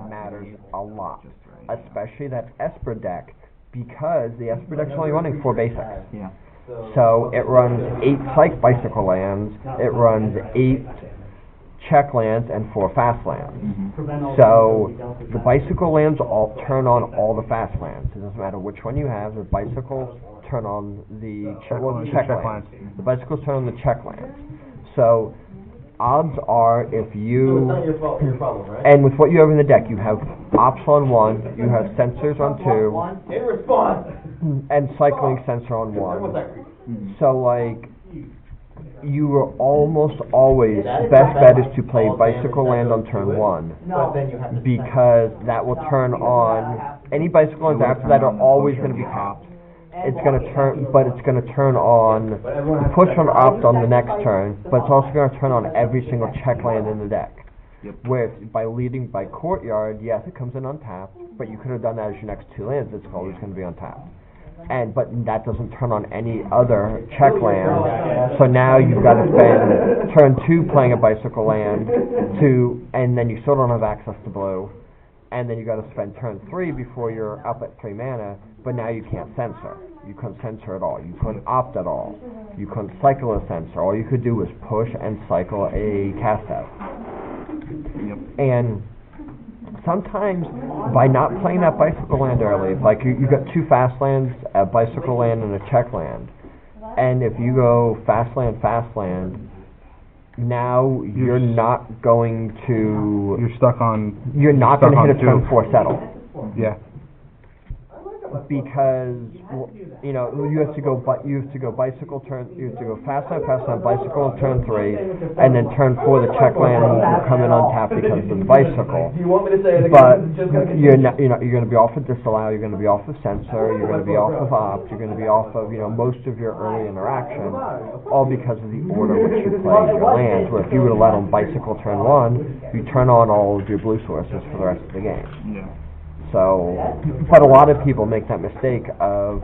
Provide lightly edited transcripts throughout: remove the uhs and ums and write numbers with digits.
matters a lot, especially that Esper deck, because the Esper deck's only running 4 basics. Yeah. So it runs 8 Psych Bicycle lands, it runs 8 check lands, and 4 fast lands. So the bicycle lands all turn on all the fast lands. It doesn't matter which one you have, the bicycles turn on the check lands. The bicycles turn on the check lands. So odds are if you, and with what you have in the deck, you have ops on 1, you have sensors on 2, and cycling sensor on 1. So like, you are almost always, best bet is to play bicycle land on turn 1, because that will turn on, any bicycle lands after that are always going to be tapped. It's going to turn, but it's going to turn on, push on opt on the next turn, but it's also going to turn on every single check land in the deck. Where by leading by Courtyard, yes, it comes in untapped, but you could have done that as your next 2 lands, it's always going to be untapped. But that doesn't turn on any other check land, so now you've got to spend turn 2 playing a bicycle land, and then you still don't have access to blue, and then you got to spend turn 3 before you're up at 3 mana, but now you can't censor. You couldn't censor at all. You couldn't opt at all. You couldn't cycle a censor. All you could do was push and cycle a cast out. And sometimes by not playing that bicycle land early, like you got 2 fast lands, a bicycle land, and a check land, and if you go fast land, now you're not going to. You're not going to hit a turn 4 settle. Yeah. Because you have to go bicycle turn. You have to go fast land, bicycle turn 3, and then turn 4 the check land will come in on tap because of the bicycle. But you're going to be off of disallow. You're going to be off of censor. You're going to be off of opt. You're going to be off of most of your early interaction, all because of the order which you play your lands. Where if you were to let them bicycle turn 1, you turn on all of your blue sources for the rest of the game. Yeah. So, but a lot of people make that mistake of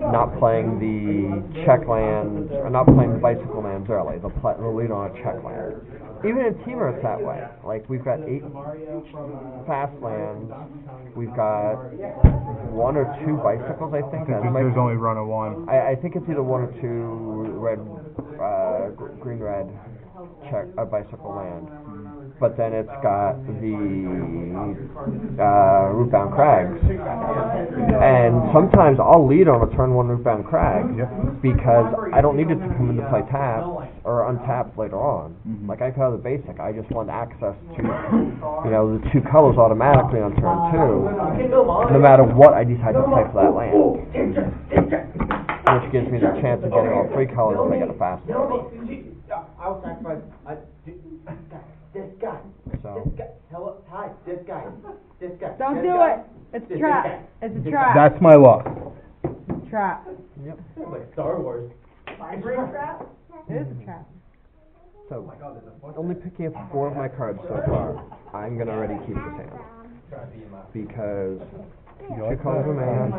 not playing the check lands, or not playing the bicycle lands early. They'll lead on a check land. Even in Temur it's that way. Like, we've got 8 fast lands, we've got 1 or 2 bicycles, I think. There's only run of 1. I think it's either 1 or 2 green-red bicycle land. But then it's got the rootbound crags, and sometimes I'll lead on a turn 1 rootbound crag because I don't need it to come into play tapped or untapped later on. Like I play the basic, I just want access to the 2 colors automatically on turn 2, no matter what I decide to play for that land, which gives me the chance of getting all 3 colors if I get a fast one. This guy. Don't do it. It's a trap. It's a trap. That's my luck. Trap. Yep. It's like Star Wars. Trap? It is a trap. So, only picking up 4 of my cards so far, I'm going to already keep this hand. Because 2 colors a man,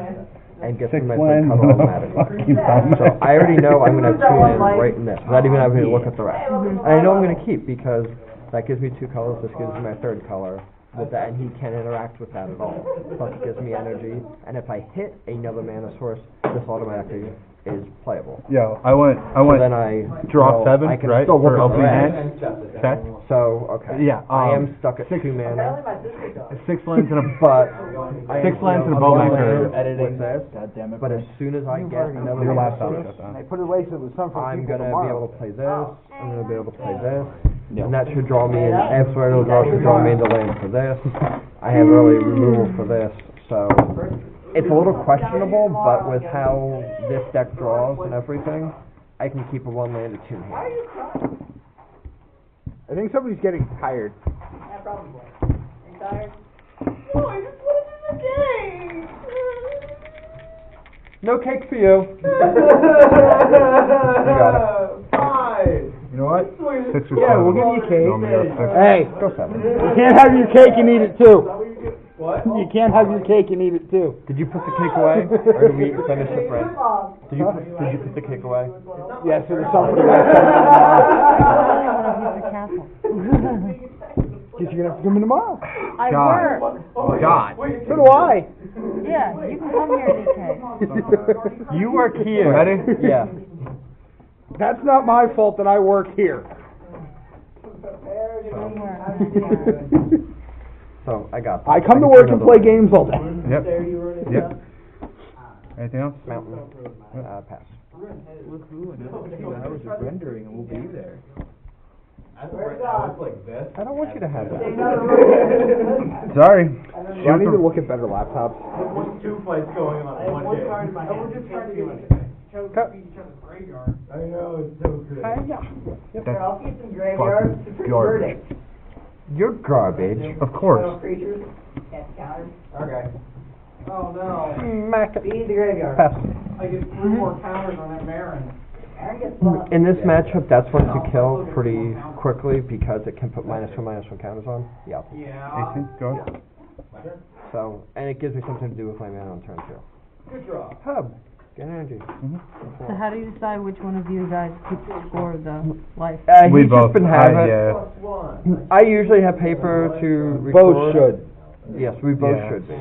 and get my 3rd color automatically. So I already know I'm going to have 2 lands right in this, without even having to look at the rest. And I know I'm going to keep, because that gives me 2 colors, this gives me my 3rd color, with that, and he can't interact with that at all. Plus it gives me energy, and if I hit another mana source, this automatically is playable. Yeah, I went. So then I draw 7, I can right? still look For at the opening rest. hand. Okay. So, okay. Yeah, I am stuck at 2 mana. 6 lands and a But 6 lands and a bowmaker. With this, but as soon as I get another Your mana laptop source, shut down. They put it away so there's some for I'm people gonna be tomorrow. able to play this. I'm gonna be able to play this, and that should draw me in. After it'll should draw me into land for this. I have early removal for this, so it's a little questionable. But with how this deck draws and everything, I can keep a 1 land or 2 hand. I think somebody's getting tired. Yeah, probably. You tired? No, I just want to do the game. No cake for you. You got it. Five. You know what? 6 or 7. Yeah, we'll give you cake. You want me to go 6? Hey, Go 7. you can't have your cake and eat it too. What? You can't have your cake and eat it too. Did you put the cake away, or did we finish the bread? Did you put the cake away? Yes, there's some for the rest of Castle. Guess you're gonna have to come in tomorrow. I God. work. God. So do I. Yeah, you can come here, DK. You work here. Ready? Yeah. That's not my fault that I work here. So I got. I come to can work turn and it play over. games all day. Yep. Yep. Anything else? Mountain. Pass. Look who in 2 hours of rendering and we'll be there. I look like this. I don't want you to have that. Sorry. Y'all need to look at better laptops. There's 2 fights going on in one game. We're just trying to do anything. Each other's graveyard. I know, it's so good. That's I'll keep some graveyards. fucking garbage. You're garbage. Of course. Creatures. Can't counter. Okay. Oh no. Mac. Feed the graveyard. Pass. I get 3 more counters on that Marin. Aaron gets blocked. In this matchup, that's one to kill pretty quickly because it can put -1/-1 counters on. Yeah. Yeah. 18, go ahead. So, and it gives me something to do with my mana on turn 2. Good draw. Hub. Get energy. So how do you decide which one of you guys keeps score of the life? We He's both. just been having. Yeah. +1. I usually have paper to record. Both should. Yes, we both Yeah. should be.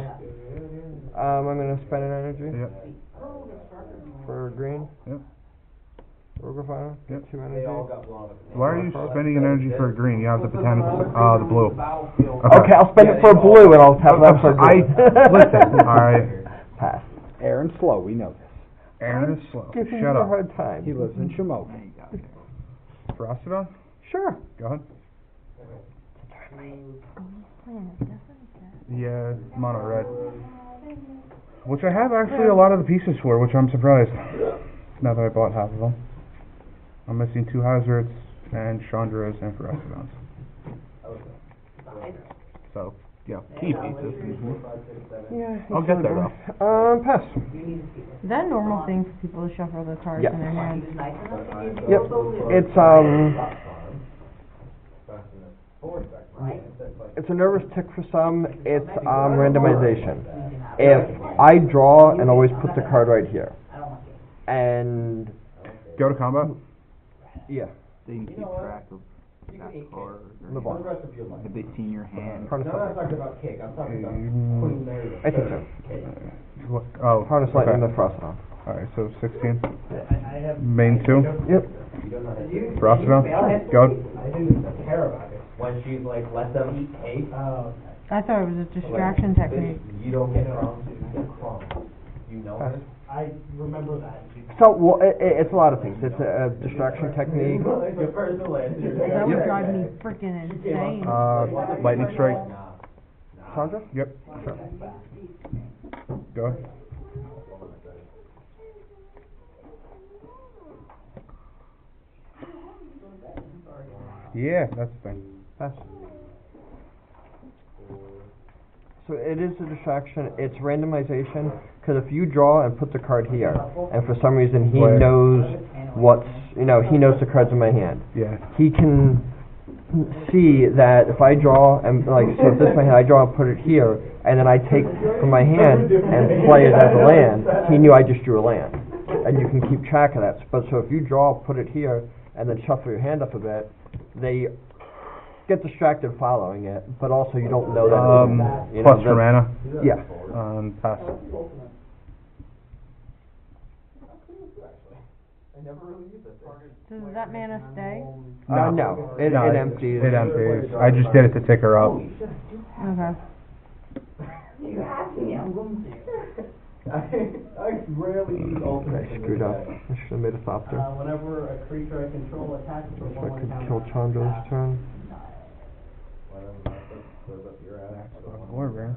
I'm gonna spend an energy Yep. for green. Yep. Rogue Fire. Yep. 2 They energy. all got blown up. Why are you spending an energy for green? You have the potential, the blue. Okay, I'll spend it for blue and I'll have that for green. Listen, alright. Pass. Aaron's slow, we know this. Aaron is slow. Giving Shut you a up. hard time. He lives in Shamokin. Frostodon? Sure. Go ahead. Yeah, mono red. Which I have actually a lot of the pieces for, which I'm surprised. Now that I bought half of them. I'm missing 2 hazards and Chandras and Frostodons. So, yeah, key pieces. Yeah. I'll get there though. Pass. Is that a normal thing for people to shuffle the cards Yeah. in their hands? Yep. It's a nervous tick for some. It's randomization. If I draw and always put the card right here, and Go to combat? yeah, They can keep track of that card. move on. Have they seen your hand? Harness No, I'm not lightning. talking about cake, I'm talking about putting there. I think so. What? Oh, Harness lightning, okay. the Frostodon. Alright, so 16. I have. Main 2. Yep. Frostodon? Go ahead. I didn't care about it. When she's like, let them eat cake. I thought it was a distraction technique. You don't get crumbs, you get crumbs. You know Pass. it? I remember that. So, well, it's a lot of things. It's a distraction technique. Your personal answer. That would drive me freaking insane. Lightning strike. Chandra? Yep. Sure. Go ahead. Yeah, that's the thing. Pass. So it is a distraction. It's randomization because if you draw and put the card here, and for some reason he Right. knows he knows the cards in my hand. Yeah. He can see that if I draw and so if this is my hand, I draw and put it here, and then I take from my hand and play it as a land. He knew I just drew a land, and you can keep track of that. But so if you draw, put it here, and then shuffle your hand up a bit, they get distracted following it, but also you don't know that. Plus for mana. Yeah. Pass. Does that mana stay? No. It empties. It empties. I just did it to tick her up. Okay. I rarely use ultimate. I screwed up. I should have made a softer. Whenever a creature I control attacks for So I one could counter. kill Chandra's turn. Or rare.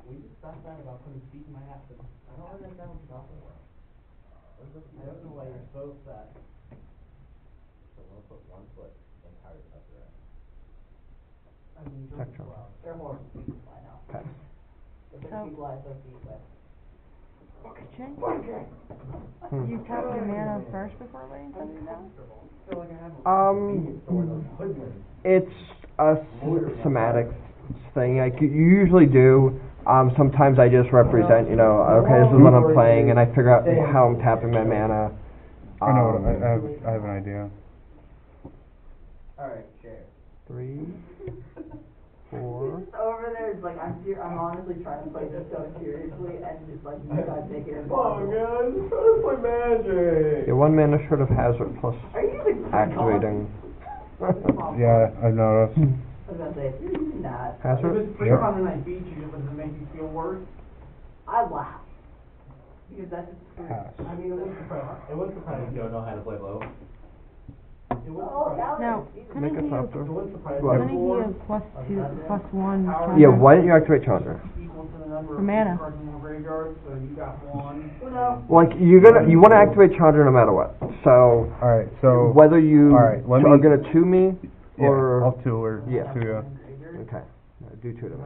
We just stopped that about putting feet in my ass. But I don't understand what you're talking about. I don't know why you're so upset. I mean, you're Spectrum. They're horrible people, I know. Pass. The people I associate with. Hmm. You tap your mana first before laying something down? It's a somatic thing. Like you usually do. Sometimes I just represent, okay, this is what I'm playing, and I figure out how I'm tapping my mana. I know. I have an idea. Alright, share. 3, 4. Over there is like, I'm honestly trying to play this so seriously, and it's like, you guys make it impossible. guys, I'm trying to play Magic. Your 1 mana short of hazard plus Are you using activating. Yeah, I've noticed. I was gonna say, if you're using that, Hazard? Yep. beat you, does it make you feel worse? I laugh. Because that's just screwed. Pass. I mean, it was surprising. It was surprising. You don't know how to play low? It was Oh, surprising. Now, Make couldn't a he have, softer. It was surprising. What? couldn't he have +1 Yeah, Chandra? why didn't you activate Chandra? Equal to the number For of mana. cards in the graveyard, so you got one. Like, you want to activate Chandra no matter what. So, Alright, so, whether you alright, let are me- going to 2 me, yeah, or... I'll 2 or Yeah. 2, yeah. Okay, do 2 to me.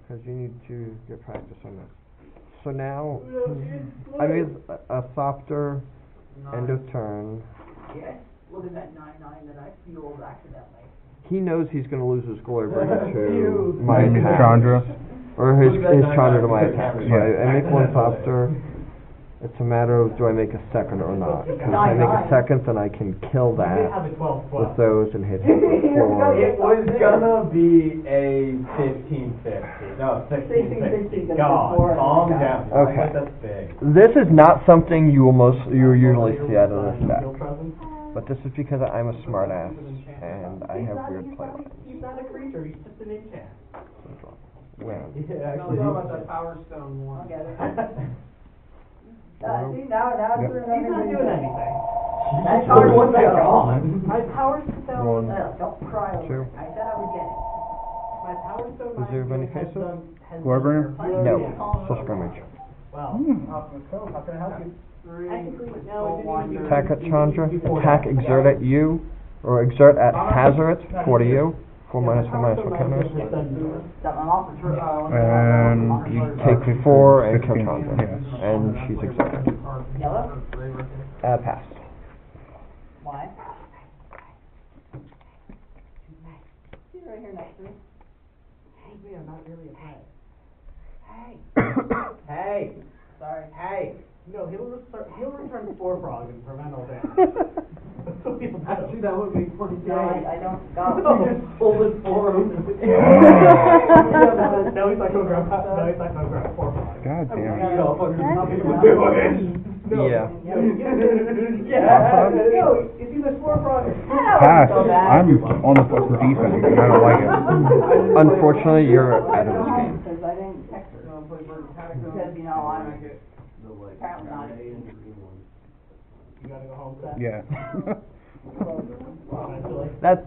Because you need to get practice on this. So now, I made a softer end of turn. Yes, look at that 9/9 that I fueled accidentally. He knows he's going to lose his glory bringer to my And attack. Chandra. Or his Look at that Chandra to 9/9 my with the attack. So camera. I make 1 softer. It's a matter of do I make a second or not. Because if I make a second, then I can kill that have a 12-12. with those and hit him with 4. It was gonna be a 15-50. No, 16-60. 16-60, God, before. calm down. Okay. That's big. This is not something you usually see out of this deck. Field presence. But this is because I'm a smart ass and I have weird playlines. He's not a creature, he's just an enchant. When? Yeah, No, actually. it's about that Power Stone one. I'll get it. Yep. See, now I'm Yep. remembering. He's not doing anything. That's Power Power Stone's Stone. gone. My Power Stone, One. Don't cry over 2. it. I said I would get it. my Power Stone. Reserve any has faces? has Glorybringer? No, so scrimmage. Well, how can I help you? Technically, no. Attack at Chandra, attack exert at you, or exert at hazard, 4 to you. 4 minus 1 minus 1 counters. That I'm off the trip. And You take 4 and kill 16, Chandra. yes. And she's exerted. Yellow? Pass. Why? She's right here next to me. Maybe I'm not really a pet. Hey. Hey, Sorry. hey. No, he'll return 4 frog and prevent all damage. That's what he'll do. Actually, that would be funny. No, I don't go. You just hold it for him. No, he's not gonna grab. No, he's not gonna grab 4 frog. God damn. Yeah. Yeah. No, it's either 4 frog. Pass. I'm on the fucking defense and I don't like it. Unfortunately, you're out of this game. Because I didn't text her. Because, you know, I'm apparently not. You gotta go home set. Yeah. That's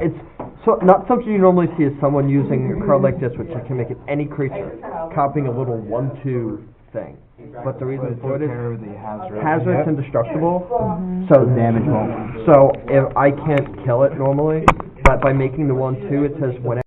it's so not something you normally see is someone using a card like this, which can make it any creature, copying a little 1/2 thing. But the reason for it is The hazard. hazard's indestructible, Mhm. so Damage won't. So if I can't kill it normally, but by making the 1/2, it says whenever